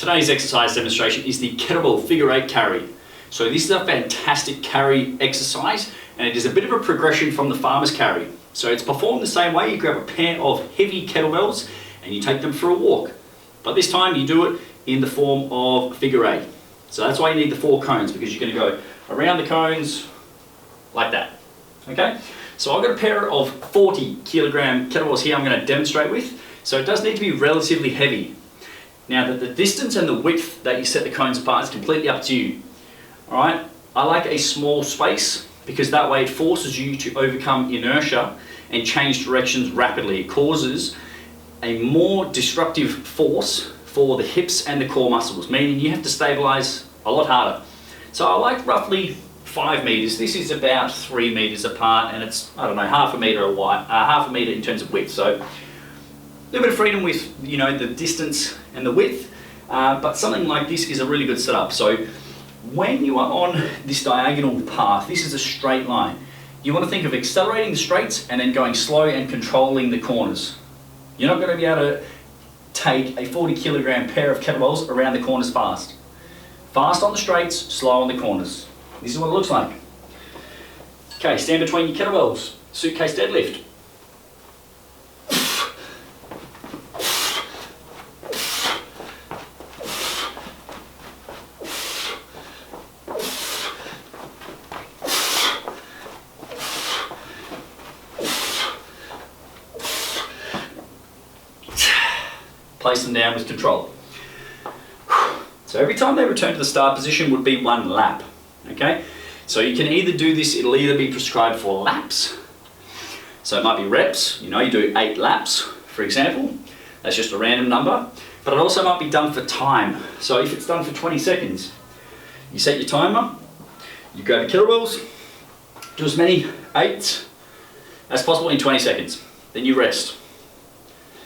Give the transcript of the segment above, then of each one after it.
Today's exercise demonstration is the kettlebell figure 8 carry. So this is a fantastic carry exercise, and it is a bit of a progression from the farmer's carry. So it's performed the same way. You grab a pair of heavy kettlebells and you take them for a walk. But this time you do it in the form of figure 8. So that's why you need the 4 cones, because you're going to go around the cones like that. Okay? So I've got a pair of 40 kilogram kettlebells here I'm going to demonstrate with. So it does need to be relatively heavy. Now the distance and the width that you set the cones apart is completely up to you. Alright, I like a small space because that way it forces you to overcome inertia and change directions rapidly. It causes a more destructive force for the hips and the core muscles, meaning you have to stabilize a lot harder. So I like roughly 5 meters. This is about 3 meters apart, and it's, I don't know, half a meter in terms of width. So a little bit of freedom with, you know, the distance and the width, but something like this is a really good setup. So when you are on this diagonal path, this is a straight line. You want to think of accelerating the straights and then going slow and controlling the corners. You're not going to be able to take a 40 kilogram pair of kettlebells around the corners fast. Fast on the straights, slow on the corners. This is what it looks like. Okay, stand between your kettlebells. Suitcase deadlift. Place them down with control. So every time they return to the start position would be 1 lap. Okay? So you can either do this, it'll either be prescribed for laps. So it might be reps, you know, you do 8 laps, for example. That's just a random number. But it also might be done for time. So if it's done for 20 seconds, you set your timer, you grab your kettlebells, do as many 8s as possible in 20 seconds. Then you rest.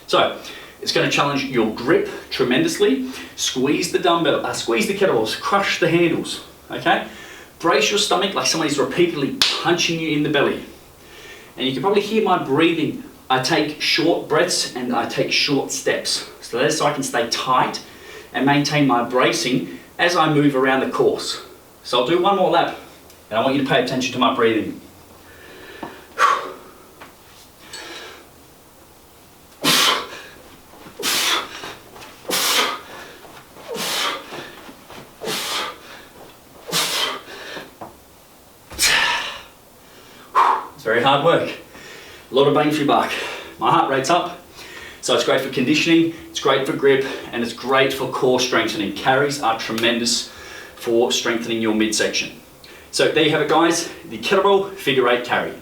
So it's going to challenge your grip tremendously. Squeeze the dumbbell, squeeze the kettlebells, crush the handles, okay? Brace your stomach like somebody's repeatedly punching you in the belly. And you can probably hear my breathing. I take short breaths and I take short steps. So that's so I can stay tight and maintain my bracing as I move around the course. So I'll do 1 more lap, and I want you to pay attention to my breathing. Very hard work, a lot of bang for your buck. My heart rate's up, so it's great for conditioning, it's great for grip, and it's great for core strengthening. Carries are tremendous for strengthening your midsection. So there you have it, guys, the kettlebell figure 8 carry.